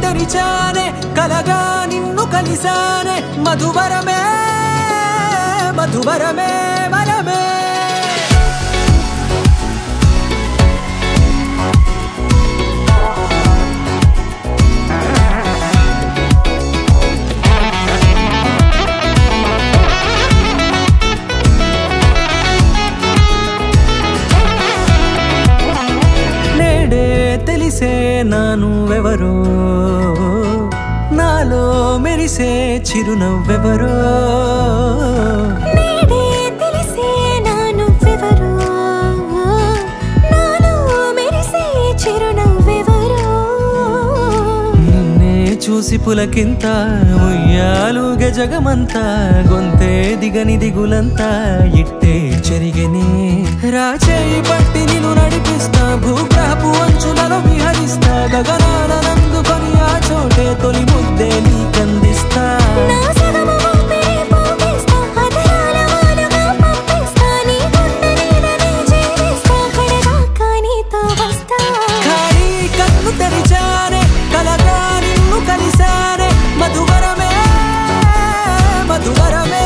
తెరిచానే కలగా నిన్ను కలిసానే మధువరమే మధువరమే వరమే తెలిసే నానువెవరో నాలో మెరిసే చిరునవ్వెవరో నేడే తెలిసే నానువెవరో నాలో మెరిసే చిరునవ్వెవరో నిన్నే చూసి పులకింత ఉయ్యాలుగే జగమంతా గొంతే దిగని దిగులంతా ఇట్టే చెరిగెనే రాచేయి పట్టి నిన్ను నడిపిస్తా భూగ్రహపు అంచులలో విహరిస్తా గగనాలనందుకొని ఆ చోటే తొలి ముద్దే నీకందిస్తా నా సగము ఊపిరి పోగేస్తా అదరాల వాలుగా పంపిస్తా నీ గుండె నీడనే జీవిస్తా కడదాకా నీతో వస్తా ఖాళీ కన్ను తెరిచానే కలగా నిన్ను కలిసానే మధువరమే మధువరమే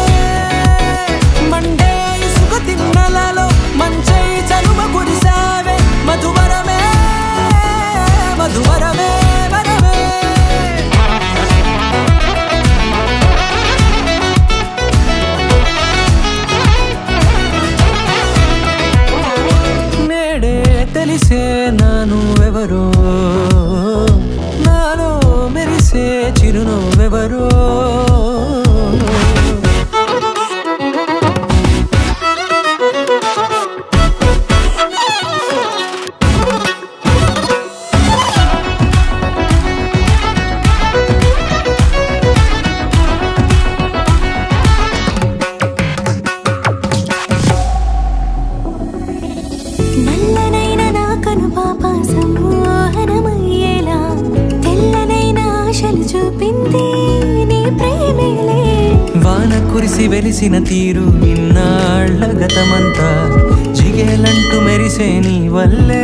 మండే ఇసుక తిన్నలలో మంచై చలువ కురిసావే మధువరమే మధువరమే వరమే నేడే తెలిసే నానువెవరో నాలో మెరిసే చిరునవ్వెవరో నల్లనైన నా కనుపాప సమ్మోహనమయ్యేలా తెల్లనైన ఆశలు చూపింది నీ ప్రేమేలే వాన కురిసి వెలిసిన తీరు ఇన్నాళ్ల గతమంతా జిగేలంటూ మెరిసే నీ వల్లే